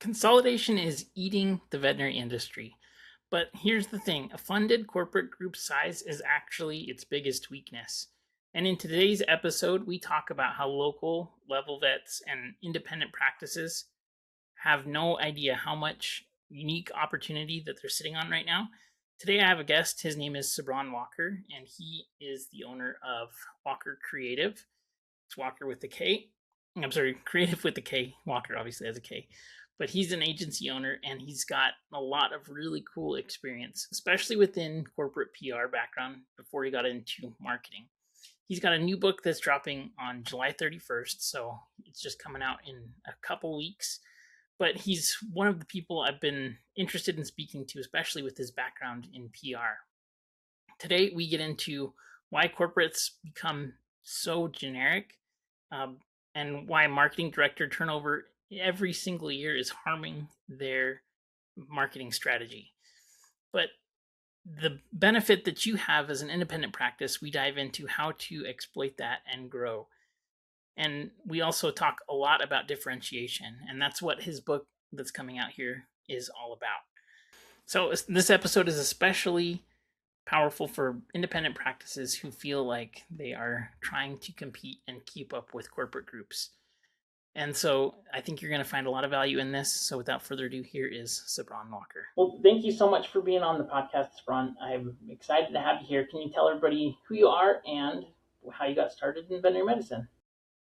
Consolidation is eating the veterinary industry. But here's the thing, a funded corporate group size is actually its biggest weakness. And in today's episode, we talk about how local level vets and independent practices have no idea how much unique opportunity that they're sitting on right now. Today, I have a guest. His name is Sabron Walker, and he is the owner of Walker Creative. It's Walker with the K. I'm sorry, Creative with the K. Walker obviously has a K. But he's an agency owner and he's got a lot of really cool experience, especially within corporate PR background before he got into marketing. He's got a new book that's dropping on July 31st, so it's just coming out in a couple weeks. But he's one of the people I've been interested in speaking to, especially with his background in PR. Today, we get into why corporates become so generic, um, and why marketing director turnover every single year is harming their marketing strategy. But the benefit that you have as an independent practice, we dive into how to exploit that and grow. And we also talk a lot about differentiation, and that's what his book that's coming out here is all about. So this episode is especially powerful for independent practices who feel like they are trying to compete and keep up with corporate groups. And so I think you're going to find a lot of value in this. So without further ado, here is Sabron Walker. Well, thank you so much for being on the podcast, Sabron. I'm excited to have you here. Can you tell everybody who you are and how you got started in veterinary medicine?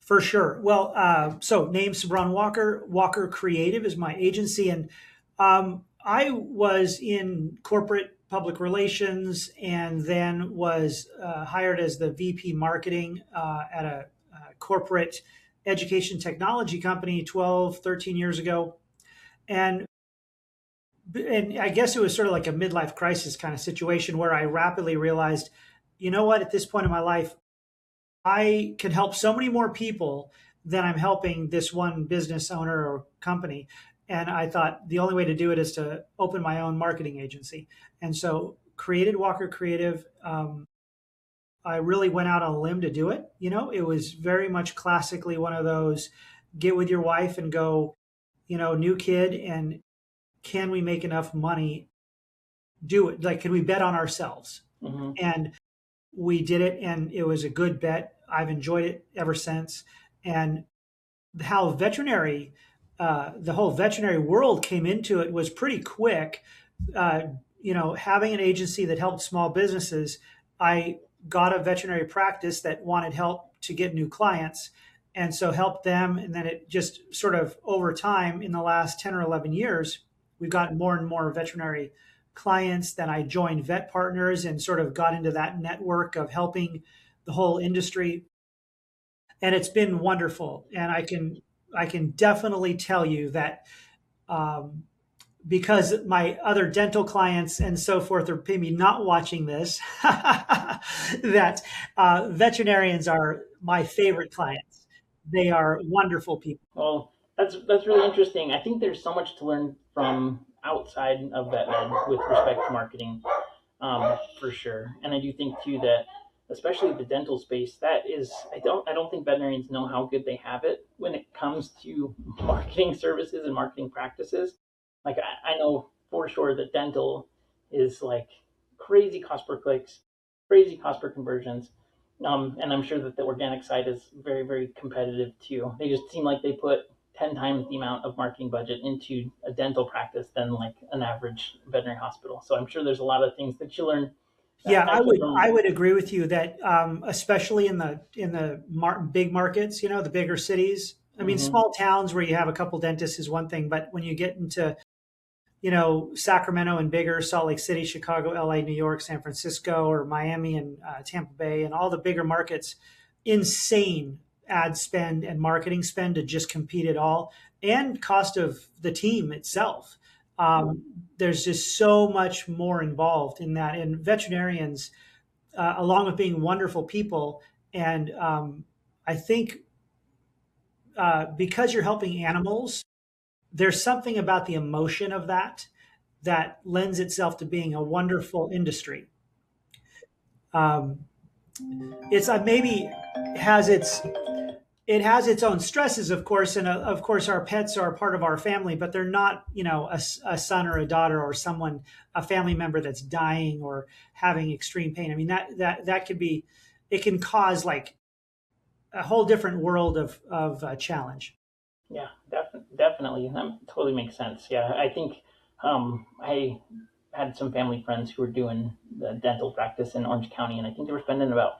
For sure. Well, so name Sabron Walker. Walker Creative is my agency, and I was in corporate public relations, and then was hired as the VP marketing at a corporate education technology company 12, 13 years ago. And I guess it was sort of like a midlife crisis kind of situation where I rapidly realized, you know what, at this point in my life, I can help so many more people than I'm helping this one business owner or company. And I thought the only way to do it is to open my own marketing agency. And so created Walker Creative. I really went out on a limb to do it. You know, it was very much classically one of those get with your wife and go, new kid. And can we make enough money? Do it. Like, can we bet on ourselves? Mm-hmm. And we did it, and it was a good bet. I've enjoyed it ever since. And how the whole veterinary world came into it was pretty quick. Having an agency that helped small businesses, I got a veterinary practice that wanted help to get new clients, and so helped them. And then it just sort of over time, in the last 10 or 11 years, we've gotten more and more veterinary clients. Then I joined Vet Partners and sort of got into that network of helping the whole industry. And it's been wonderful. And I can definitely tell you that because my other dental clients and so forth are maybe not watching this, that veterinarians are my favorite clients. They are wonderful people. Well, that's really interesting. I think there's so much to learn from outside of vet med with respect to marketing, for sure. And I do think too that, especially the dental space, that is, I don't think veterinarians know how good they have it when it comes to marketing services and marketing practices. Like I know for sure that dental is like crazy cost per clicks, crazy cost per conversions. And I'm sure that the organic side is very, very competitive too. They just seem like they put 10 times the amount of marketing budget into a dental practice than like an average veterinary hospital. So I'm sure there's a lot of things that you learn. Yeah, I would agree with you that especially in the big markets, the bigger cities. I mean, small towns where you have a couple dentists is one thing, but when you get into Sacramento and bigger, Salt Lake City, Chicago, LA, New York, San Francisco, or Miami and Tampa Bay, and all the bigger markets, insane ad spend and marketing spend to just compete at all, and cost of the team itself. There's just so much more involved in that. And veterinarians, along with being wonderful people, and I think because you're helping animals, there's something about the emotion of that lends itself to being a wonderful industry. It's maybe has it has its own stresses, of course, and of course, our pets are part of our family, but they're not, a son or a daughter or someone, a family member that's dying or having extreme pain. I mean, that could be, it can cause like a whole different world of challenge. Yeah, definitely. That totally makes sense. Yeah, I think I had some family friends who were doing the dental practice in Orange County, and I think they were spending about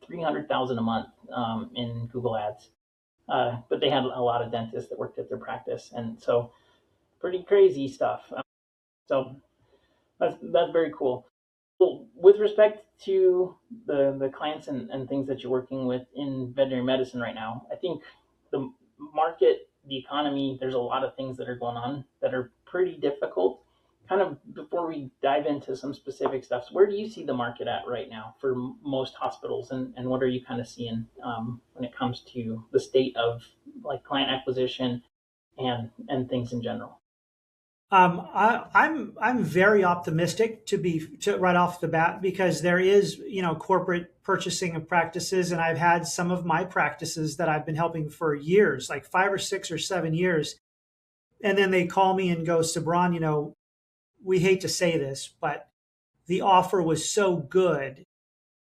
300,000 a month in Google Ads. But they had a lot of dentists that worked at their practice, and so pretty crazy stuff. So that's very cool. Well, with respect to the clients and things that you're working with in veterinary medicine right now, I think the market, the economy, there's a lot of things that are going on that are pretty difficult. Kind of before we dive into some specific stuff, so where do you see the market at right now for most hospitals, and what are you kind of seeing when it comes to the state of like client acquisition and things in general? I'm very optimistic to right off the bat because there is corporate purchasing of practices, and I've had some of my practices that I've been helping for years, like 5 or 6 or 7 years, and then they call me and go, Sabran, we hate to say this, but the offer was so good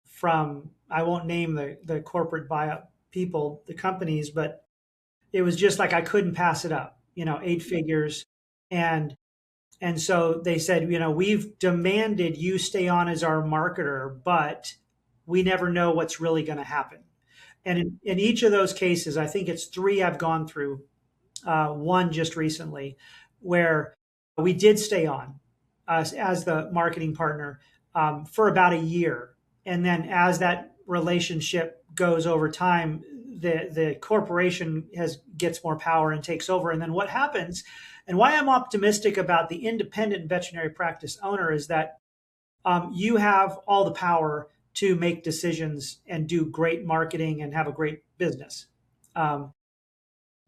from, I won't name the corporate buyout people, the companies, but it was just like I couldn't pass it up, 8 figures. And so they said, we've demanded you stay on as our marketer, but we never know what's really going to happen. And in each of those cases, I think it's three I've gone through, one just recently, where we did stay on as the marketing partner for about a year. And then as that relationship goes over time, the corporation gets more power and takes over. And then what happens, and why I'm optimistic about the independent veterinary practice owner, is that you have all the power to make decisions and do great marketing and have a great business. Um,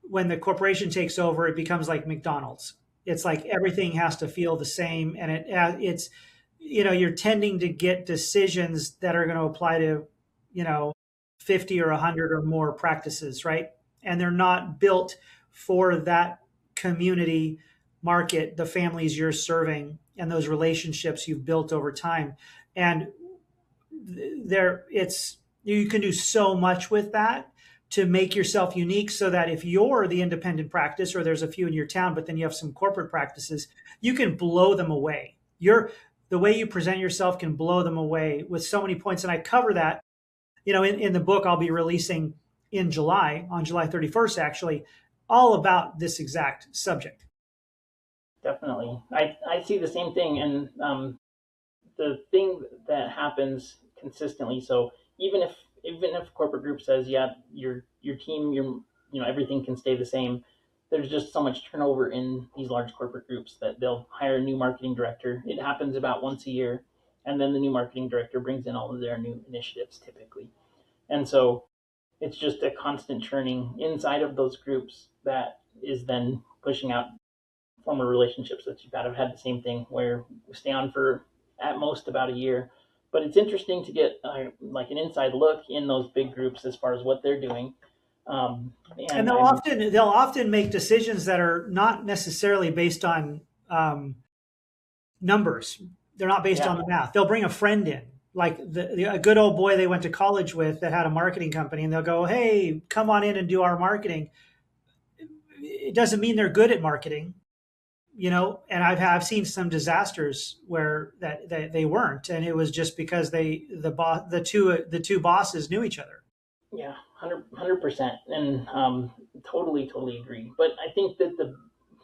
when the corporation takes over, it becomes like McDonald's. It's like everything has to feel the same, and it's you're tending to get decisions that are going to apply to you know 50 or 100 or more practices, right? And they're not built for that community market, the families you're serving, and those relationships you've built over time. And there, it's you can do so much with that to make yourself unique so that if you're the independent practice or there's a few in your town, but then you have some corporate practices, you can blow them away. The way you present yourself can blow them away with so many points. And I cover that, in the book I'll be releasing in July, on July 31st, actually, all about this exact subject. Definitely, I see the same thing, and the thing that happens consistently. So even if corporate group says, yeah, your team, everything can stay the same, there's just so much turnover in these large corporate groups that they'll hire a new marketing director. It happens about once a year, and then the new marketing director brings in all of their new initiatives typically, and so it's just a constant churning inside of those groups that is then pushing out former relationships that you've had the same thing where we stay on for at most about a year. But it's interesting to get like an inside look in those big groups as far as what they're doing. And And I'm they'll often make decisions that are not necessarily based on numbers. They're not based yeah, on the math. They'll bring a friend in, like a good old boy they went to college with that had a marketing company, and they'll go, "Hey, come on in and do our marketing." It doesn't mean they're good at marketing, And I've seen some disasters where that they weren't, and it was just because the two bosses knew each other. yeah, 100%, and totally agree. But I think that the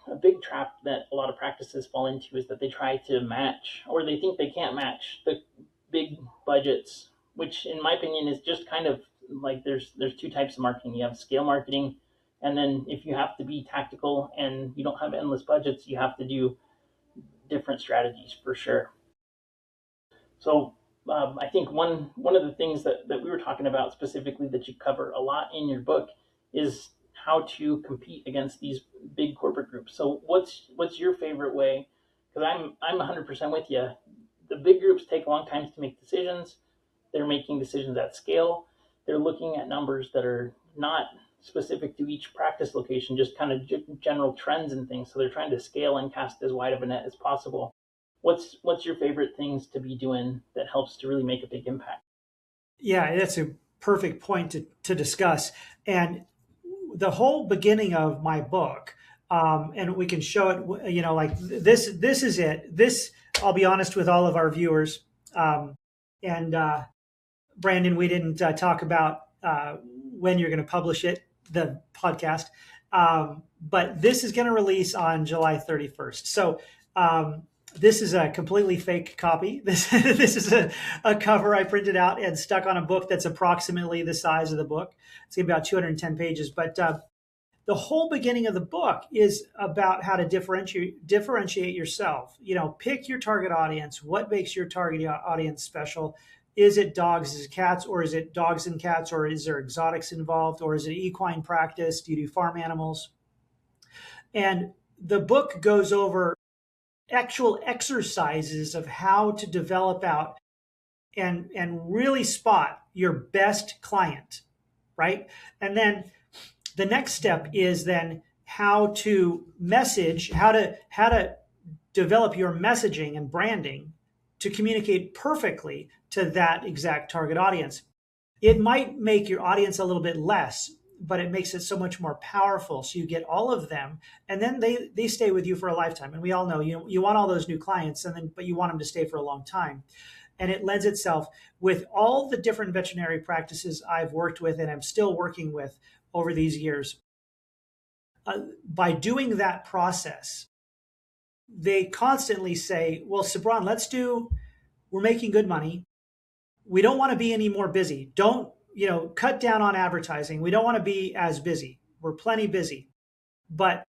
a big trap that a lot of practices fall into is that they try to match, or they think they can't match the big budgets, which in my opinion is just kind of like there's two types of marketing. You have scale marketing, and then if you have to be tactical and you don't have endless budgets, you have to do different strategies for sure. So I think one of the things that we were talking about specifically that you cover a lot in your book is how to compete against these big corporate groups. So what's your favorite way? Because I'm 100% with you. The big groups take a long time to make decisions. They're making decisions at scale. They're looking at numbers that are not specific to each practice location, just kind of general trends and things. So they're trying to scale and cast as wide of a net as possible. What's your favorite things to be doing that helps to really make a big impact? Yeah, that's a perfect point to discuss. And the whole beginning of my book, and we can show it, like this is it. This, I'll be honest with all of our viewers. And Brandon, we didn't talk about when you're going to publish it, the podcast. But this is going to release on July 31st. So this is a completely fake copy. This is a cover I printed out and stuck on a book that's approximately the size of the book. It's going to be about 210 pages. But the whole beginning of the book is about how to differentiate yourself. Pick your target audience. What makes your target audience special? Is it dogs, is it cats, or is it dogs and cats, or is there exotics involved, or is it equine practice? Do you do farm animals? And the book goes over actual exercises of how to develop out and really spot your best client, right? And then the next step is then how to message, how to develop your messaging and branding to communicate perfectly to that exact target audience. It might make your audience a little bit less, but it makes it so much more powerful. So you get all of them, and then they stay with you for a lifetime. And we all know you want all those new clients, but you want them to stay for a long time. And it lends itself with all the different veterinary practices I've worked with and I'm still working with over these years. By doing that process, they constantly say, well, Sabran, we're making good money. We don't want to be any more busy. Don't, cut down on advertising. We don't want to be as busy. We're plenty busy. But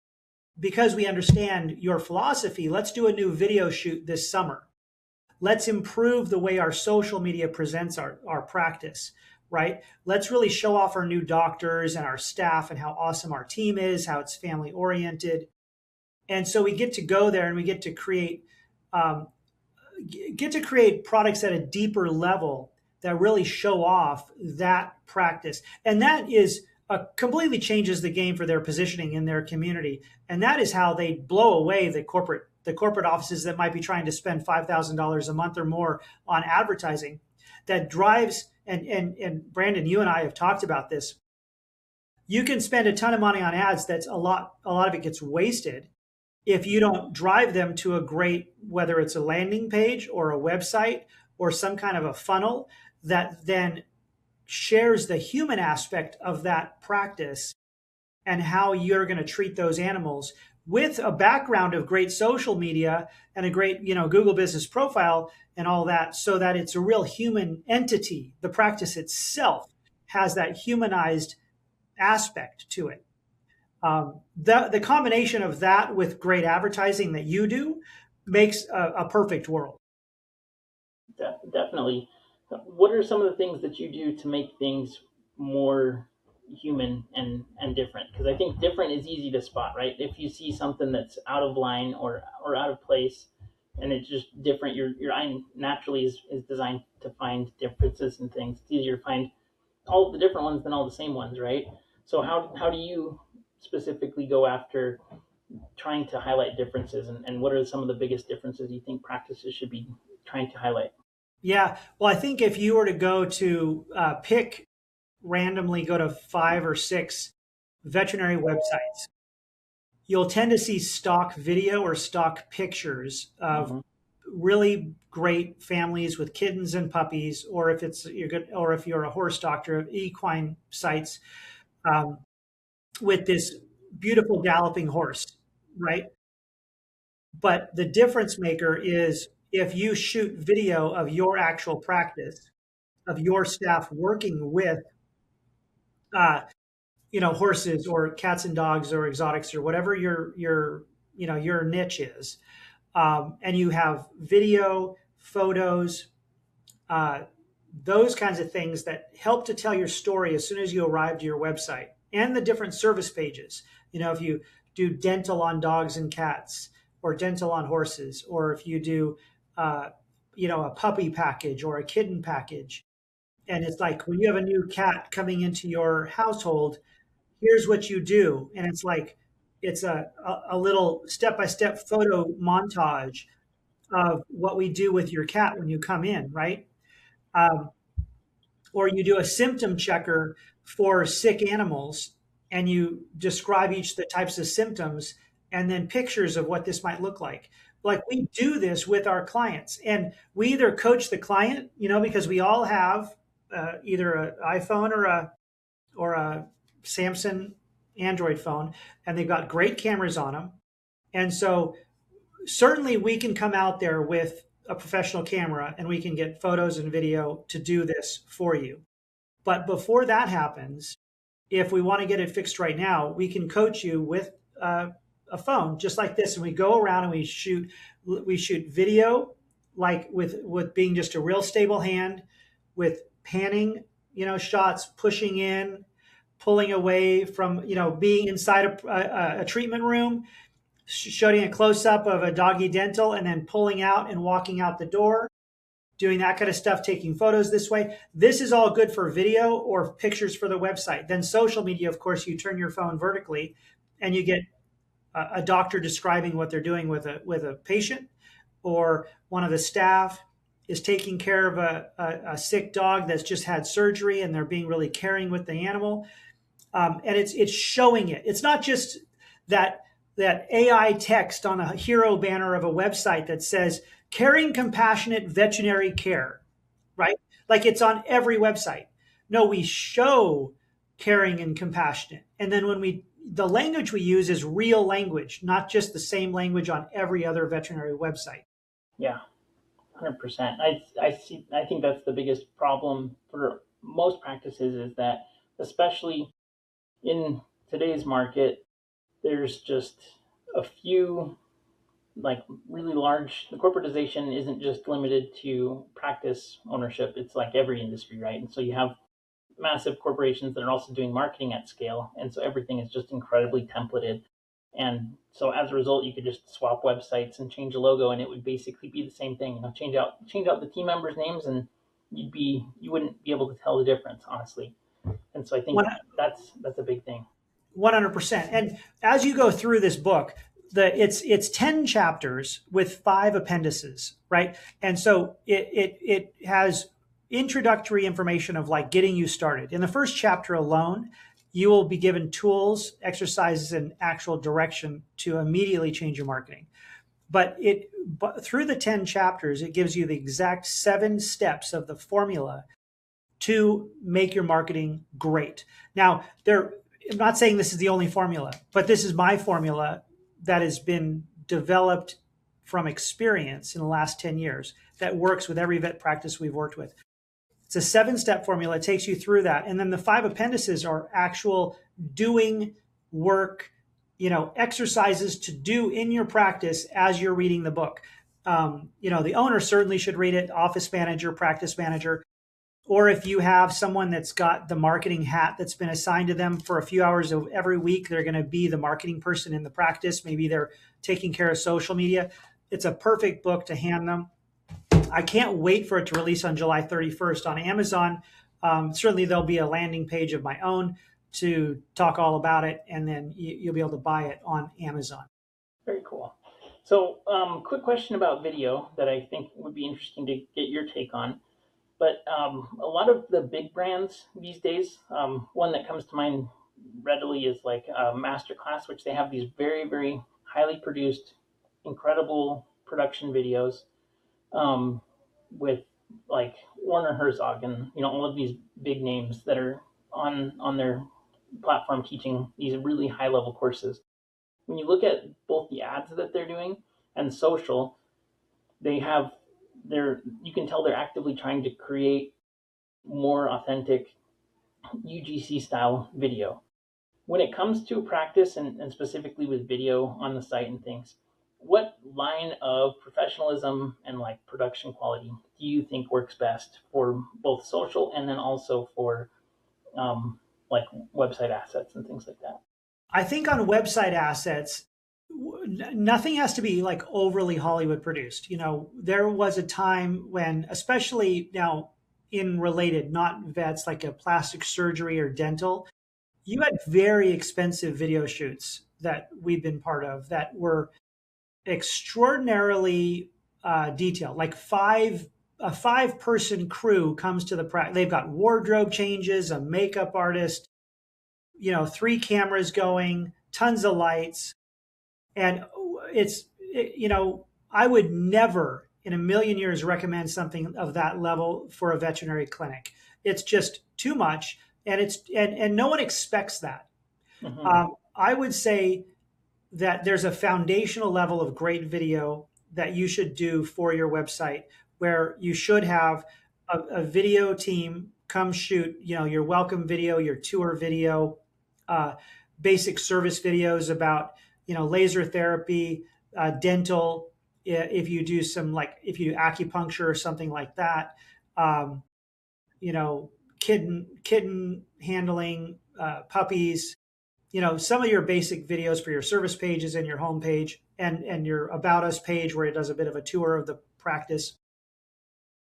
because we understand your philosophy, let's do a new video shoot this summer. Let's improve the way our social media presents our practice, right? Let's really show off our new doctors and our staff and how awesome our team is, how it's family oriented. And so we get to go there and we get to create products at a deeper level that really show off that practice. And that is completely changes the game for their positioning in their community. And that is how they blow away the corporate offices that might be trying to spend $5,000 a month or more on advertising. That drives, and Brandon, you and I have talked about this. You can spend a ton of money on ads. That's a lot of it gets wasted if you don't drive them to a great, whether it's a landing page or a website or some kind of a funnel that then shares the human aspect of that practice and how you're going to treat those animals with a background of great social media and a great, Google business profile and all that, so that it's a real human entity. The practice itself has that humanized aspect to it. The combination of that with great advertising that you do makes a perfect world. Definitely. What are some of the things that you do to make things more human and different? Because I think different is easy to spot, right? If you see something that's out of line or out of place, and it's just different, your eye naturally is designed to find differences in things. It's easier to find all the different ones than all the same ones, right? So how do you specifically go after trying to highlight differences, and what are some of the biggest differences you think practices should be trying to highlight? Yeah. Well, I think if you were to go to randomly go to 5 or 6 veterinary websites, you'll tend to see stock video or stock pictures of Mm-hmm. really great families with kittens and puppies, or if you're a horse doctor, of equine sites um, with this beautiful galloping horse, right? But the difference maker is if you shoot video of your actual practice, of your staff working with, uh, horses or cats and dogs or exotics or whatever your niche is, and you have video, photos, uh, those kinds of things that help to tell your story as soon as you arrive to your website, and the different service pages. If you do dental on dogs and cats, or dental on horses, or if you do, a puppy package or a kitten package, and it's like when you have a new cat coming into your household, here's what you do. And it's like, it's a little step-by-step photo montage of what we do with your cat when you come in, right? Um, or you do a symptom checker for sick animals and you describe each of the types of symptoms and then pictures of what this might look like. Like we do this with our clients and we either coach the client, because we all have either an iPhone or a Samsung Android phone, and they've got great cameras on them. And so certainly we can come out there with a professional camera and we can get photos and video to do this for you. But before that happens, if we want to get it fixed right now, we can coach you with a phone just like this, and we go around and we shoot video, like with being just a real stable hand, with panning, shots, pushing in, pulling away from, being inside a treatment room, showing a close up of a doggy dental, and then pulling out and walking out the door, doing that kind of stuff, taking photos this way. This is all good for video or pictures for the website. Then social media, of course, you turn your phone vertically and you get a doctor describing what they're doing with a patient, or one of the staff is taking care of a sick dog that's just had surgery and they're being really caring with the animal. And it's showing it. It's not just that AI text on a hero banner of a website that says caring compassionate veterinary care, right? Like it's on every website. No, we show caring and compassionate. And then the language we use is real language, not just the same language on every other veterinary website. Yeah, 100%. I think that's the biggest problem for most practices is that, especially in today's market, there's just a few like really large. The corporatization isn't just limited to practice ownership. It's like every industry, right? And so you have massive corporations that are also doing marketing at scale, and so everything is just incredibly templated. And so as a result, you could just swap websites and change a logo, and it would basically be the same thing. Change out the team members' names, and you wouldn't be able to tell the difference, honestly. And so I think that's a big thing. 100%. And as you go through this book, it's 10 chapters with 5 appendices, right? And so it has introductory information of like getting you started. In the first chapter alone, you will be given tools, exercises, and actual direction to immediately change your marketing. But through the 10 chapters, it gives you the exact 7 steps of the formula to make your marketing great. Now, I'm not saying this is the only formula, but this is my formula that has been developed from experience in the last 10 years that works with every vet practice we've worked with. It's a 7-step formula. It takes you through that. And then the 5 appendices are actual doing work, exercises to do in your practice as you're reading the book. The owner certainly should read it, office manager, practice manager. Or if you have someone that's got the marketing hat that's been assigned to them for a few hours of every week, they're going to be the marketing person in the practice. Maybe they're taking care of social media. It's a perfect book to hand them. I can't wait for it to release on July 31st on Amazon. Certainly there'll be a landing page of my own to talk all about it, and then you'll be able to buy it on Amazon. Very cool. So quick question about video that I think would be interesting to get your take on. But a lot of the big brands these days, one that comes to mind readily is like Masterclass, which they have these very, very highly produced, incredible production videos with like Werner Herzog and all of these big names that are on their platform teaching these really high level courses. When you look at both the ads that they're doing and social, they have you can tell they're actively trying to create more authentic UGC style video. When it comes to practice and specifically with video on the site and things, what line of professionalism and like production quality do you think works best for both social and then also for like website assets and things like that? I think on website assets, nothing has to be like overly Hollywood produced. There was a time when, especially now in related, not vets, like a plastic surgery or dental, you had very expensive video shoots that we've been part of that were extraordinarily detailed. Like a 5-person crew comes to the practice. They've got wardrobe changes, a makeup artist, 3 cameras going, tons of lights, and I would never in a million years recommend something of that level for a veterinary clinic. It's just too much, and and no one expects that. Hmm. I would say that there's a foundational level of great video that you should do for your website, where you should have a video team come shoot, your welcome video, your tour video, uh, basic service videos about, laser therapy, dental. If you do if you do acupuncture or something like that, um, you know, kitten handling, puppies, some of your basic videos for your service pages and your home page and your about us page where it does a bit of a tour of the practice.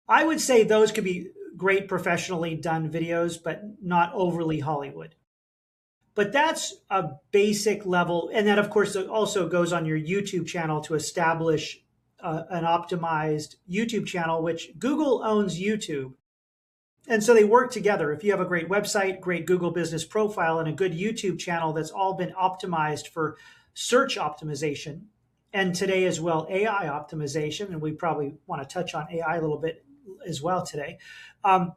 I would say those could be great professionally done videos, but not overly Hollywood. But that's a basic level. And that, of course, also goes on your YouTube channel to establish an optimized YouTube channel, which Google owns YouTube. And so they work together. If you have a great website, great Google business profile, and a good YouTube channel that's all been optimized for search optimization, and today as well, AI optimization, and we probably want to touch on AI a little bit as well today. Um,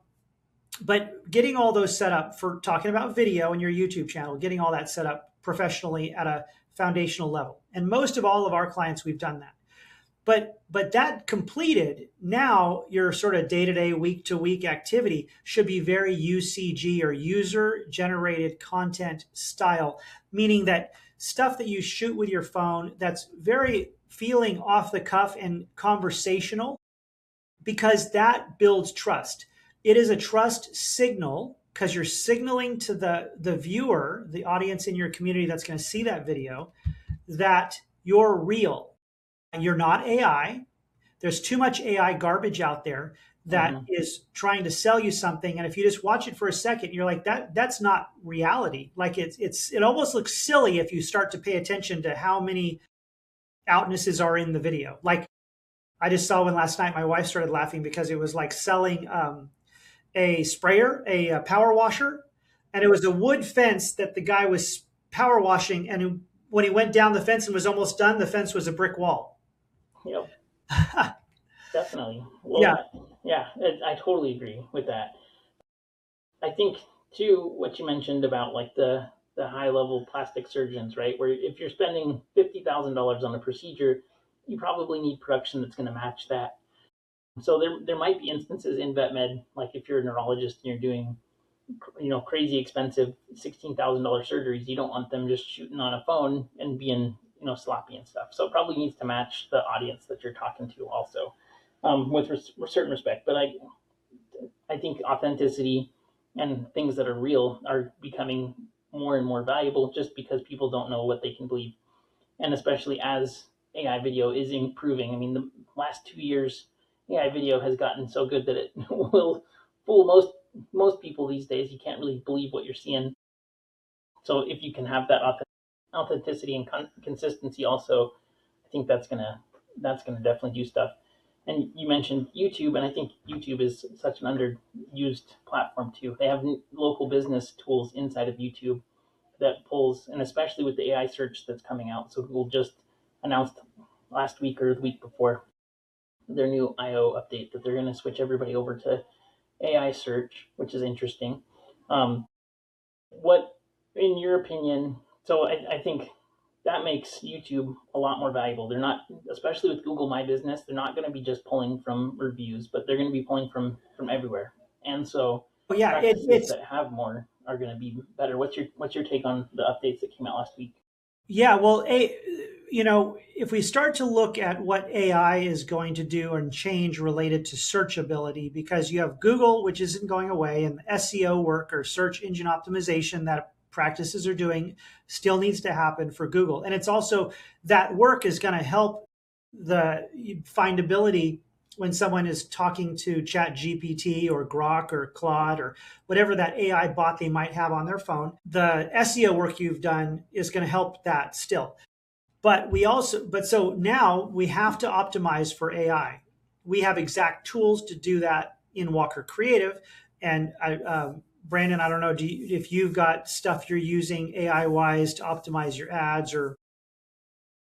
but getting all those set up for talking about video in your YouTube channel, getting all that set up professionally at a foundational level. And most of all of our clients, we've done that. But that completed, now your sort of day-to-day, week-to-week activity should be very UCG or user generated content style, meaning that stuff that you shoot with your phone that's very feeling off the cuff and conversational, because that builds trust. It is a trust signal because you're signaling to the viewer, the audience in your community that's going to see that video, that you're real. You're not AI. There's too much AI garbage out there that Hmm. is trying to sell you something, and if you just watch it for a second, you're like, that's not reality. Like it almost looks silly if you start to pay attention to how many outnesses are in the video. Like I just saw one last night. My wife started laughing because it was like selling a sprayer, a power washer, and it was a wood fence that the guy was power washing, and when he went down the fence and was almost done, the fence was a brick wall. Yep, definitely. Yeah. Well, yeah, I totally agree with that. I think too what you mentioned about like the high level plastic surgeons, right? Where if you're spending $50,000 on a procedure, you probably need production that's going to match that. So there might be instances in vet med, like if you're a neurologist and you're doing crazy expensive $16,000 surgeries, you don't want them just shooting on a phone and being sloppy and stuff. So it probably needs to match the audience that you're talking to also, with certain respect. But I think authenticity and things that are real are becoming more and more valuable just because people don't know what they can believe. And especially as AI video is improving. I mean, the last 2 years, AI video has gotten so good that it will fool most people these days. You can't really believe what you're seeing. So if you can have that authenticity and consistency, also, I think that's gonna definitely do stuff. And you mentioned YouTube, and I think YouTube is such an underused platform too. They have local business tools inside of YouTube that pulls, and especially with the AI search that's coming out. So Google just announced last week or the week before their new IO update that they're going to switch everybody over to AI search, which is interesting. What, in your opinion, so I think that makes YouTube a lot more valuable. They're not, especially with Google My Business, they're not going to be just pulling from reviews, but they're going to be pulling from everywhere. And so Yeah, practices it's that have more are going to be better. What's your take on the updates that came out last week? yeah. Well, if we start to look at what AI is going to do and change related to searchability, because you have Google, which isn't going away, and the SEO work or search engine optimization that practices are doing still needs to happen for Google, and it's also that work is going to help the findability when someone is talking to Chat GPT or Grok or Claude or whatever that AI bot they might have on their phone, the SEO work you've done is going to help that still. But so now we have to optimize for AI. We have exact tools to do that in Walker Creative. And Brandon, I don't know if you've got stuff you're using AI wise to optimize your ads or.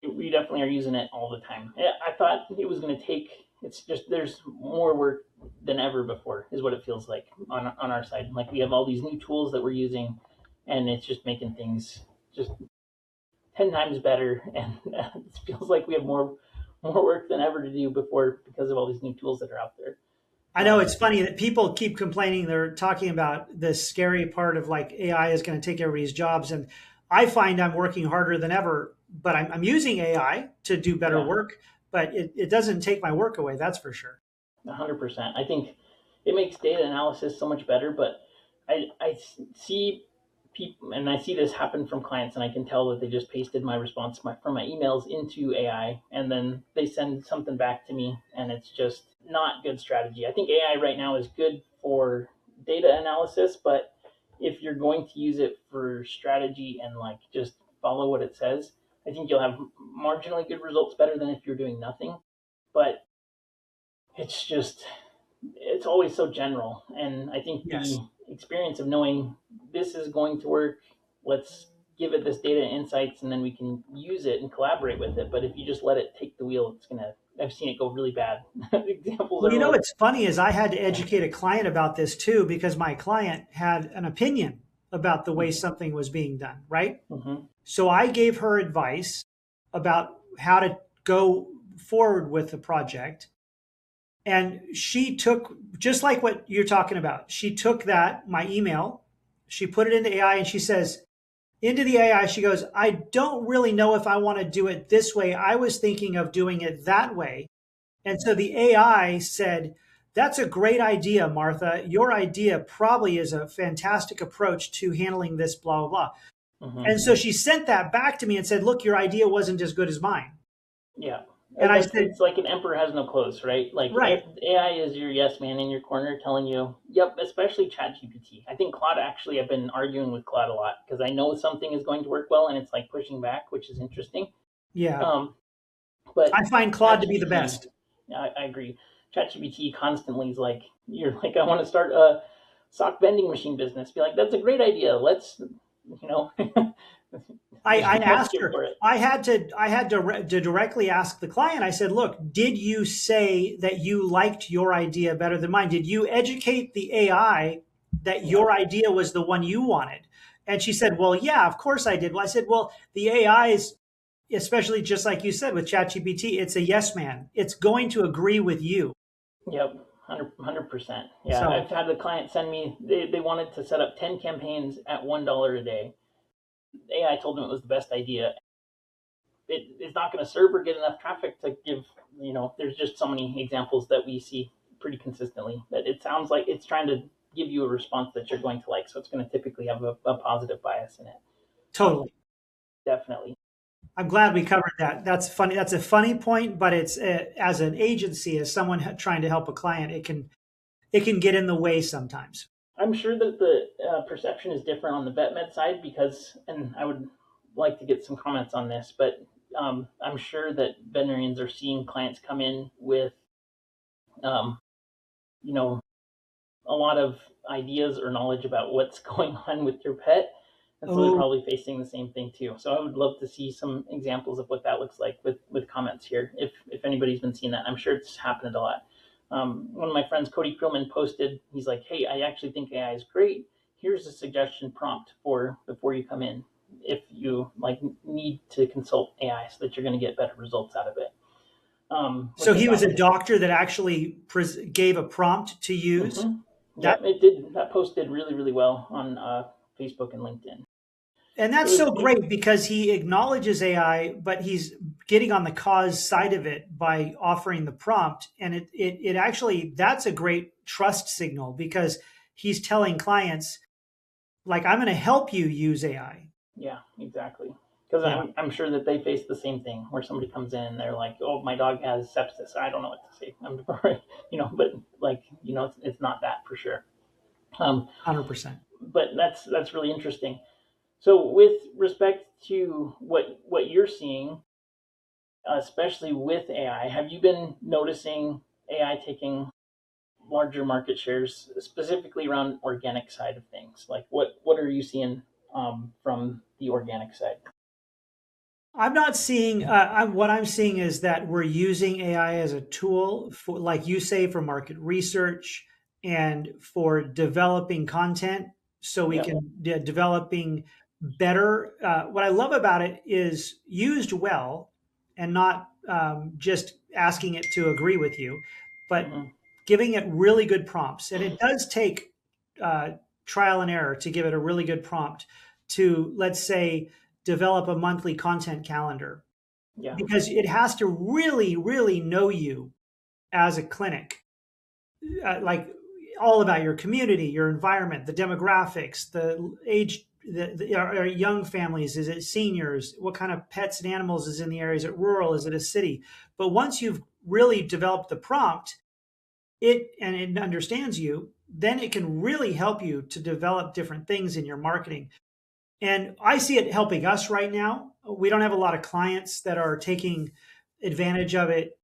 We definitely are using it all the time. I thought it was going to take. It's just there's more work than ever before, is what it feels like on our side. Like we have all these new tools that we're using, and it's just making things just 10 times better. And it feels like we have more work than ever to do before because of all these new tools that are out there. I know it's funny that people keep complaining. They're talking about the scary part of like AI is going to take everybody's jobs. And I find I'm working harder than ever, but I'm using AI to do better Yeah, work, but it doesn't take my work away. That's for sure. 100%. I think it makes data analysis so much better, but I see people, and I see this happen from clients, and I can tell that they just pasted my response from my emails into AI, and then they send something back to me, and it's just not good strategy. I think AI right now is good for data analysis, but if you're going to use it for strategy and like just follow what it says, I think you'll have marginally good results, better than if you're doing nothing. But it's just it's always so general, and I think Yes. the experience of knowing this is going to work, let's give it this data insights, and then we can use it and collaborate with it. But if you just let it take the wheel, it's gonna I've seen it go really bad. Examples Well, are like, what's funny is I had to educate a client about this too because my client had an opinion about the way something was being done, right? mm-hmm, So I gave her advice about how to go forward with the project. And she took, just like what you're talking about, she took that, my email, she put it into AI and she says, into the AI, she goes, I don't really know if I want to do it this way. I was thinking of doing it that way. And so the AI said, that's a great idea, Martha. Your idea probably is a fantastic approach to handling this, blah, blah, blah. mm-hmm. And so she sent that back to me and said, look, your idea wasn't as good as mine. Yeah. And I That's said, it's like an emperor has no clothes, right? Like right. AI is your yes man in your corner telling you, yep, especially ChatGPT. I think Claude actually, I've been arguing with Claude a lot because I know something is going to work well and it's like pushing back, which is interesting. Yeah. Um, but I find Claude to be the ChatGPT, best. I agree. ChatGPT constantly is like, you're like, I want to start a sock vending machine business. Be like, that's a great idea. Let's, you know, I there's no asked market her, for it. I had to directly ask the client. I said, look, did you say that you liked your idea better than mine? Did you educate the AI that Yeah. your idea was the one you wanted? And she said, well, yeah, of course I did. Well, I said, well, the AI is, especially just like you said with ChatGPT, it's a yes man. It's going to agree with you. Yep, 100%. Yeah, So I've had the client send me, they wanted to set up 10 campaigns at $1 a day. AI told them it was the best idea. It's not going to serve or get enough traffic to give, there's just so many examples that we see pretty consistently that it sounds like it's trying to give you a response that you're going to like. So it's going to typically have a positive bias in it. Um, totally. Definitely. I'm glad we covered that. That's funny. That's a funny point, but it's as an agency, as someone trying to help a client, it can get in the way sometimes. I'm sure that the perception is different on the vet med side because, and I would like to get some comments on this, but I'm sure that veterinarians are seeing clients come in with, um, you know, a lot of ideas or knowledge about what's going on with your pet. And so they're Oh, probably facing the same thing too. So I would love to see some examples of what that looks like with comments here. If anybody's been seeing that, I'm sure it's happened a lot. One of my friends, Cody Krillman, posted. He's like, "Hey, I actually think AI is great. Here's a suggestion prompt for before you come in. If you like need to consult AI so that you're going to get better results out of it." so Which I he was thought a was doctor that actually gave a prompt to use. That Yep, it did. That post did really, really well on Facebook and LinkedIn. and It that's was so great because he acknowledges AI, but he's getting on the cause side of it by offering the prompt. And it actually that's a great trust signal because he's telling clients like I'm going to help you use AI. yeah, exactly. Because Yeah, I'm sure that they face the same thing where somebody comes in and they're like, oh, my dog has sepsis. I don't know what to say. But like, it's not that for sure. Um, 100%. but that's really interesting. So with respect to what you're seeing, especially with AI, have you been noticing AI taking larger market shares, specifically around organic side of things? Like what are you seeing from the organic side? I'm not seeing. What I'm seeing is that we're using AI as a tool for, like you say, for market research and for developing content, so we Yep. can developing better. What I love about it is used well, and not just asking it to agree with you, but Hmm. giving it really good prompts. And it does take uh, trial and error to give it a really good prompt to, let's say, develop a monthly content calendar, Yeah. because it has to really, really know you as a clinic, like all about your community, your environment, the demographics, the age, are young families, is it seniors, what kind of pets and animals is in the area, is it rural, is it a city? But once you've really developed the prompt, it understands you, then it can really help you to develop different things in your marketing. And I see it helping us right now. We don't have a lot of clients that are taking advantage of it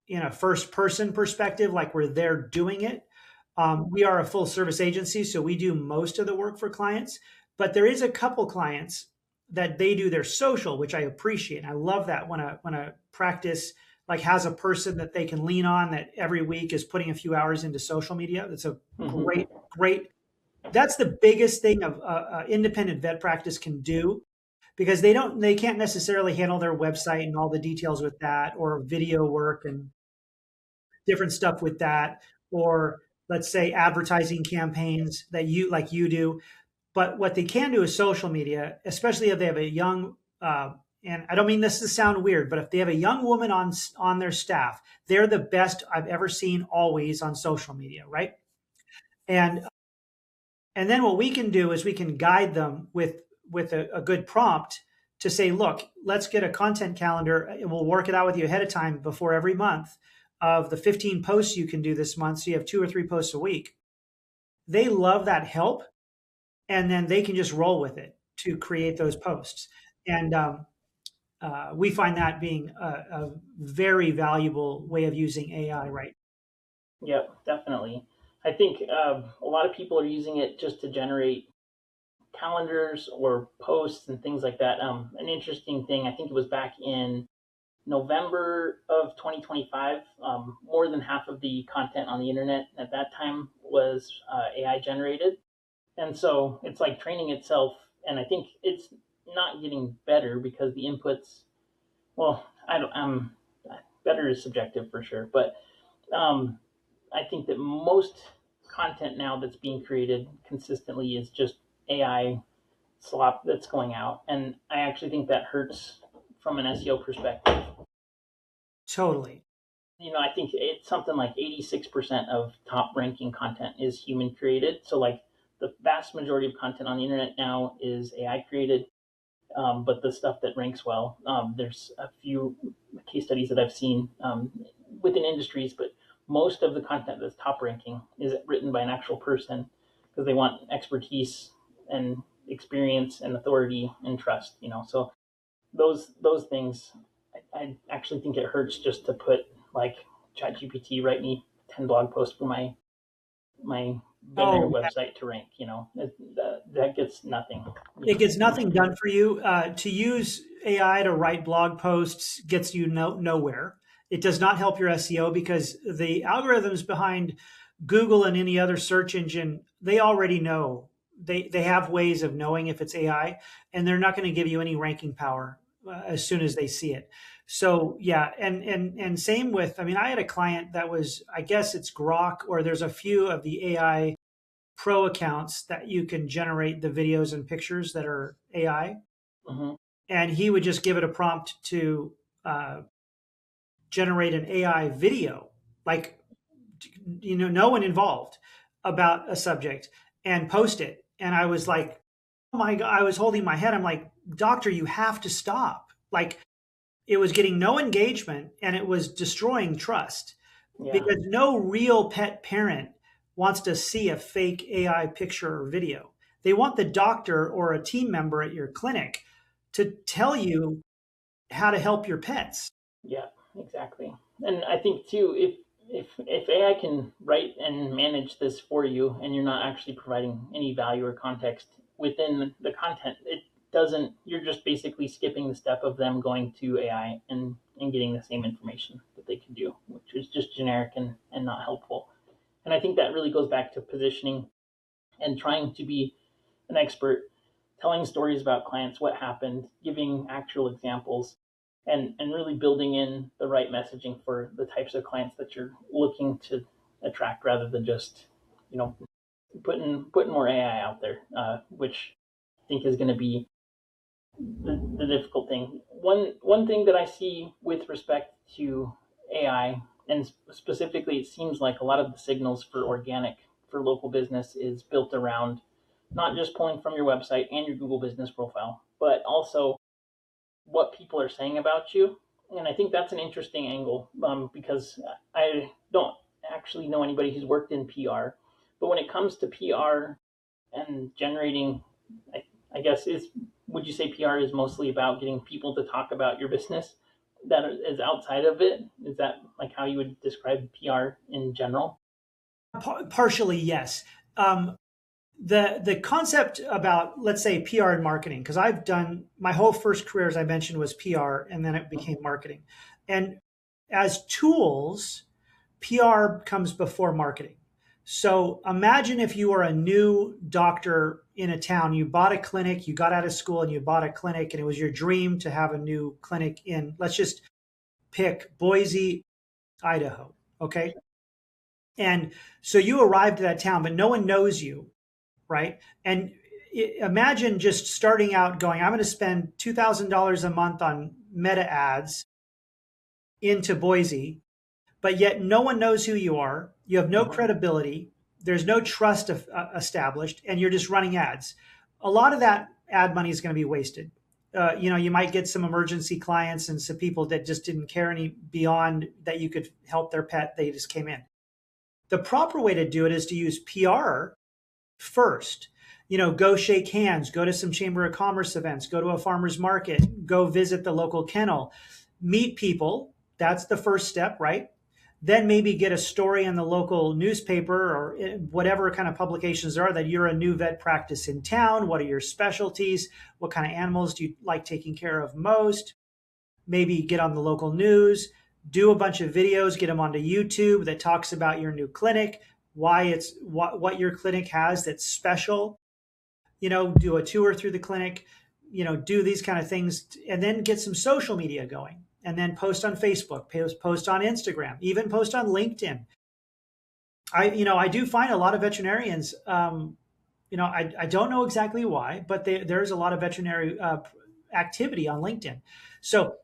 in a first person perspective, like we're there doing it. We are a full service agency, so we do most of the work for clients. But there is a couple clients that they do their social, which I appreciate. I love that when a practice like has a person that they can lean on that every week is putting a few hours into social media. That's a Hmm. great. That's the biggest thing of independent vet practice can do, because they can't necessarily handle their website and all the details with that, or video work and different stuff with that, or let's say advertising campaigns that you do. But what they can do is social media, especially if they have a young and I don't mean this to sound weird, but if they have a young woman on their staff, they're the best I've ever seen always on social media, right? And and then what we can do is we can guide them with a good prompt to say, look, let's get a content calendar, and we'll work it out with you ahead of time before every month of the 15 posts you can do this month. So you have 2 or 3 posts a week. They love that help, and then they can just roll with it to create those posts. And we find that being a very valuable way of using AI, right? Yep, definitely. I think a lot of people are using it just to generate calendars or posts and things like that. An interesting thing, I think it was back in November of 2025, more than half of the content on the internet at that time was AI generated. And so it's like training itself. And I think it's not getting better because the inputs, well, I don't, better is subjective for sure. But um, I think that most content now that's being created consistently is just AI slop that's going out. And I actually think that hurts from an SEO perspective. Totally. I think it's something like 86% of top ranking content is human created. So, like, the vast majority of content on the internet now is AI created. But the stuff that ranks well, there's a few case studies that I've seen within industries, but most of the content that's top ranking is written by an actual person because they want expertise and experience and authority and trust. So those things, I actually think it hurts just to put like ChatGPT write me 10 blog posts for my veterinary Oh, website to rank. That gets nothing. it gets In my nothing done opinion. for you. To use AI to write blog posts gets you nowhere. It does not help your SEO, because the algorithms behind Google and any other search engine, they already know. They have ways of knowing if it's AI, and they're not going to give you any ranking power as soon as they see it. So yeah, and same with. I mean, I had a client that was, I guess it's Grok, or there's a few of the AI pro accounts that you can generate the videos and pictures that are AI. Hmm. And he would just give it a prompt to uh, generate an AI video, like, no one involved, about a subject, and post it. And I was like, oh my God, I was holding my head. I'm like, doctor, you have to stop. Like, it was getting no engagement and it was destroying trust Yeah. because no real pet parent wants to see a fake AI picture or video. They want the doctor or a team member at your clinic to tell you how to help your pets. Yeah, exactly. And I think too, if AI can write and manage this for you, and you're not actually providing any value or context within the content, it doesn't. You're just basically skipping the step of them going to AI and getting the same information that they can do, which is just generic and not helpful. And I think that really goes back to positioning and trying to be an expert, telling stories about clients, what happened, giving actual examples, and really building in the right messaging for the types of clients that you're looking to attract, rather than just you know putting more AI out there, which I think is going to be the difficult thing. One thing that I see with respect to AI, and specifically, it seems like a lot of the signals for organic for local business is built around not just pulling from your website and your Google business profile, but also what people are saying about you. And I think that's an interesting angle, because I don't actually know anybody who's worked in PR. But when it comes to PR and generating, I guess, would you say PR is mostly about getting people to talk about your business that is outside of it? Is that like how you would describe PR in general? Partially, yes. Um, the concept about, let's say, PR and marketing, because I've done my whole first career, as I mentioned, was PR, and then it became marketing. And as tools, PR comes before marketing. So imagine if you were a new doctor in a town, you bought a clinic, you got out of school and you bought a clinic, and it was your dream to have a new clinic in, let's just pick Boise, Idaho. Okay. And so you arrived at that town, but no one knows you, right? And imagine just starting out going, I'm going to spend $2,000 a month on meta ads into Boise, but yet no one knows who you are. You have no Mm-hmm. credibility. There's no trust established, and you're just running ads. A lot of that ad money is going to be wasted. You might get some emergency clients and some people that just didn't care any beyond that you could help their pet. They just came in. The proper way to do it is to use PR first. Go shake hands, go to some Chamber of Commerce events, go to a farmer's market, go visit the local kennel, meet people. That's the first step, right? Then maybe get a story in the local newspaper or whatever kind of publications there are that you're a new vet practice in town. What are your specialties? What kind of animals do you like taking care of most? Maybe get on the local news, do a bunch of videos, get them onto YouTube that talks about your new clinic, why it's what your clinic has that's special. Do a tour through the clinic, do these kind of things, and then get some social media going, and then post on Facebook, post on Instagram, even post on LinkedIn. I do find a lot of veterinarians. I don't know exactly why, but there's a lot of veterinary activity on LinkedIn. So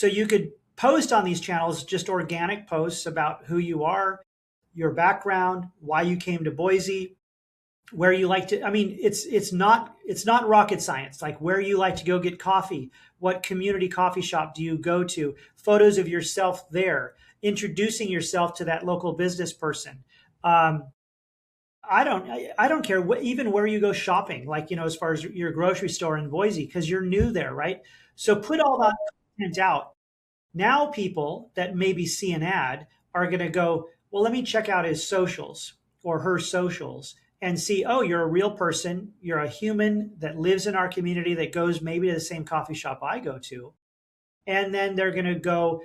you could post on these channels just organic posts about who you are, your background, why you came to Boise, where you like to. I mean, it's not rocket science. Like where you like to go get coffee, what community coffee shop do you go to, photos of yourself there, introducing yourself to that local business person. Um, I don't care even where you go shopping, like, as far as your grocery store in Boise, because you're new there, right? So put all that content out. Now people that maybe see an ad are going to go, well, let me check out his socials or her socials and see, oh, you're a real person. You're a human that lives in our community that goes maybe to the same coffee shop I go to. And then they're going to go,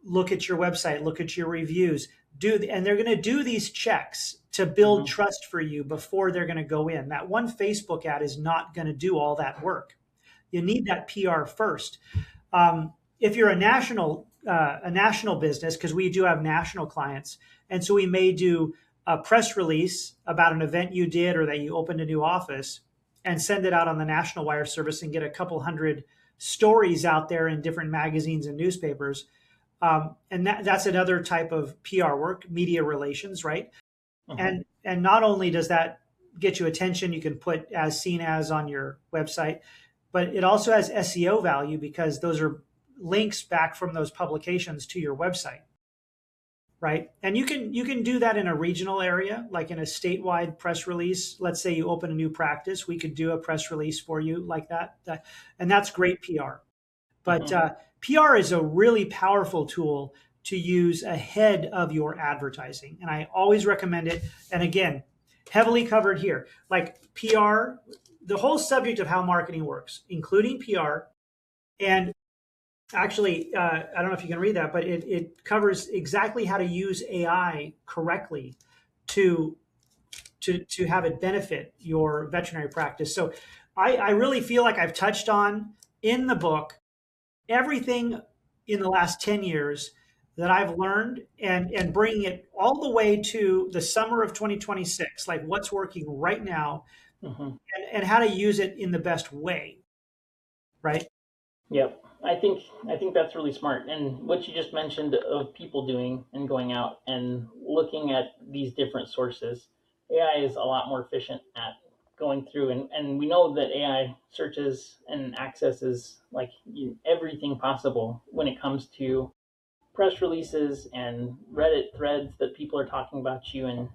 look at your website, look at your reviews, and they're going to do these checks to build Mm-hmm. trust for you before they're going to go in. That one Facebook ad is not going to do all that work. You need that PR first. If you're a national business, because we do have national clients, and so we may do a press release about an event you did or that you opened a new office and send it out on the national wire service and get a couple hundred stories out there in different magazines and newspapers. And that's another type of PR work, media relations, right? Mm-hmm. And not only does that get you attention. You can put as seen as on your website, but it also has SEO value because those are links back from those publications to your website, right? And you can do that in a regional area, like in a statewide press release. Let's say you open a new practice, we could do a press release for you like that, and that's great PR. But Hmm. PR is a really powerful tool to use ahead of your advertising, and I always recommend it. And again, heavily covered here, like PR, the whole subject of how marketing works, including PR. And actually, I don't know if you can read that, but it covers exactly how to use AI correctly to to have it benefit your veterinary practice. So I really feel like I've touched on in the book everything in the last 10 years that I've learned, and bringing it all the way to the summer of 2026, like what's working right now, Hmm. and how to use it in the best way, right? Yep. I think that's really smart. And what you just mentioned of people doing and going out and looking at these different sources, AI is a lot more efficient at going through, and we know that AI searches and accesses like everything possible when it comes to press releases and Reddit threads that people are talking about you, and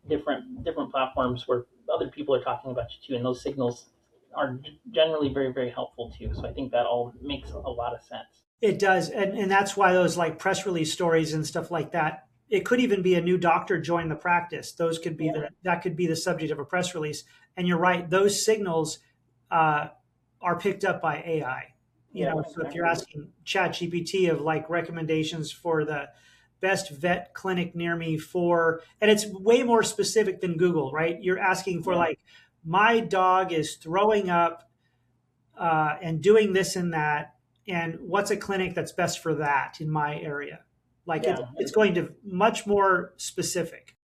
different platforms where other people are talking about you too, and those signals are generally very helpful too. So I think that all makes a lot of sense. It does, and that's why those like press release stories and stuff like that. It could even be a new doctor join the practice. Those could be Yeah, that could be the subject of a press release. And you're right; those signals uh, are picked up by AI. You yeah, know, so if you're exactly. asking ChatGPT of like recommendations for the best vet clinic near me for, and it's way more specific than Google, right? You're asking for Yeah, like, my dog is throwing up and doing this and that, and what's a clinic that's best for that in my area. Like yeah, it's going to much more specific.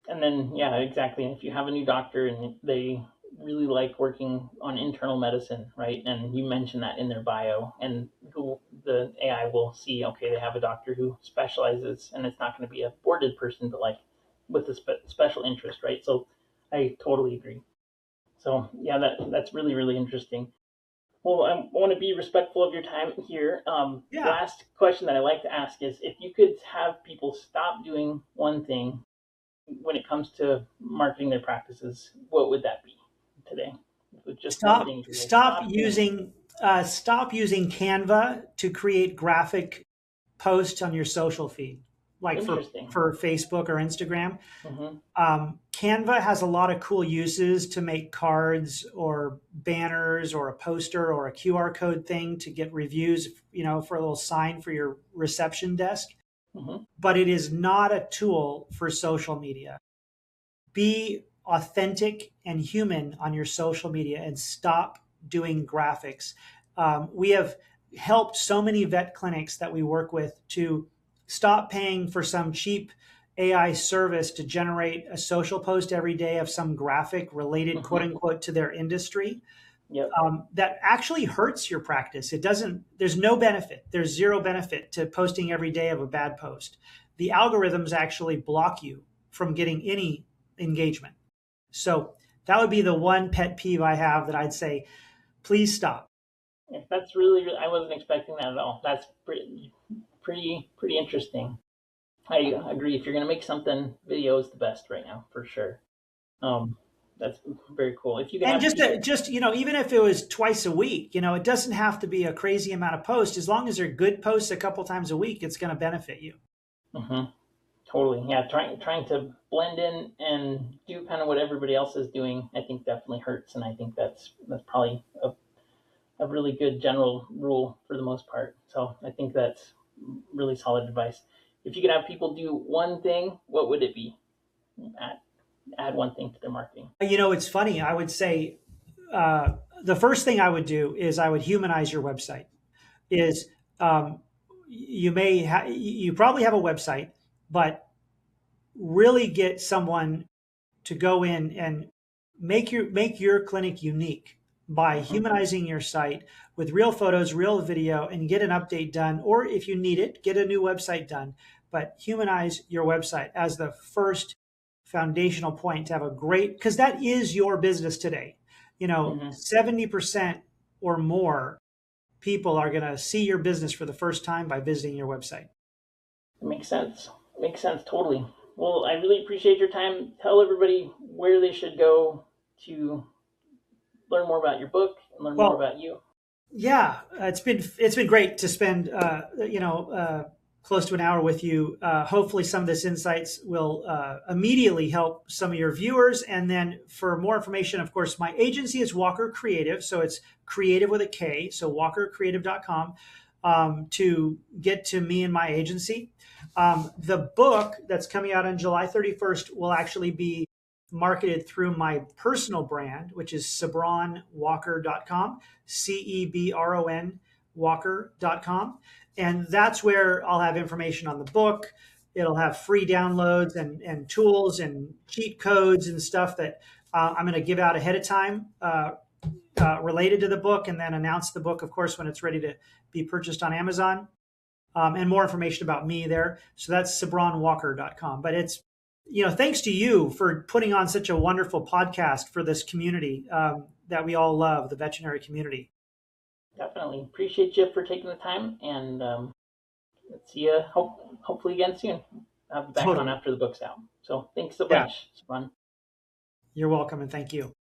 and then yeah, exactly. If you have a new doctor and they really like working on internal medicine, right? And you mention that in their bio, and Google, the AI will see, okay, they have a doctor who specializes, and it's not going to be a boarded person, but like with a special interest, right? So I totally agree. So yeah, that's really interesting. Well, I want to be respectful of your time here. Yeah. Last question that I like to ask is, if you could have people stop doing one thing when it comes to marketing their practices, what would that be today? With just one Stop thing, you like, stop stop doing. using Canva to create graphic posts on your social feed, like Interesting. for Facebook or Instagram. Mm-hmm. Canva has a lot of cool uses to make cards or banners or a poster or a QR code thing to get reviews, for a little sign for your reception desk. Mm-hmm. But it is not a tool for social media. Be authentic and human on your social media and stop doing graphics. We have helped so many vet clinics that we work with to stop paying for some cheap AI service to generate a social post every day of some graphic related, quote Mm-hmm. unquote, to their industry. Yep. That actually hurts your practice. It doesn't, there's no benefit. There's zero benefit to posting every day of a bad post. The algorithms actually block you from getting any engagement. So that would be the one pet peeve I have that I'd say, please stop. Yeah, that's really. I wasn't expecting that at all. That's pretty interesting. I agree. If you're gonna make something, video is the best right now for sure. Um, that's very cool. If you could And have just, people. even if it was twice a week, it doesn't have to be a crazy amount of posts. As long as they're good posts a couple times a week, it's going to benefit you. Mm-hmm. Totally. Yeah, trying to blend in and do kind of what everybody else is doing, I think definitely hurts, and I think that's probably a really good general rule for the most part. So I think that's really solid advice. If you could have people do one thing, what would it be? Add add one thing to their marketing. It's funny. I would say the first thing I would do is I would humanize your website. Is you probably have a website, but really get someone to go in and make your clinic unique by Mm-hmm. humanizing your site with real photos, real video, and get an update done, or if you need it, get a new website done. But humanize your website as the first foundational point to have a great, because that is your business today. Hmm. 70% or more people are going to see your business for the first time by visiting your website. It makes sense. Makes sense totally. Well, I really appreciate your time. Tell everybody where they should go to learn more about your book and learn more Well, about you. yeah, it's been great to spend close to an hour with you. Hopefully, some of this insights will immediately help some of your viewers. And then, for more information, of course, my agency is Walker Creative, so it's creative with a K, so walkercreative.com to get to me and my agency. The book that's coming out on July 31st will actually be marketed through my personal brand, which is sebronwalker.com, CEBRON walker.com. And that's where I'll have information on the book. It'll have free downloads and tools and cheat codes and stuff that I'm going to give out ahead of time related to the book, and then announce the book, of course, when it's ready to be purchased on Amazon, and more information about me there. So that's sebronwalker.com. But thanks to you for putting on such a wonderful podcast for this community that we all love, the veterinary community. Definitely appreciate you for taking the time, and let's see you hopefully again soon. I'll have you back on Totally. after the book's out. So thanks so Yeah. much. It's fun. You're welcome, and thank you.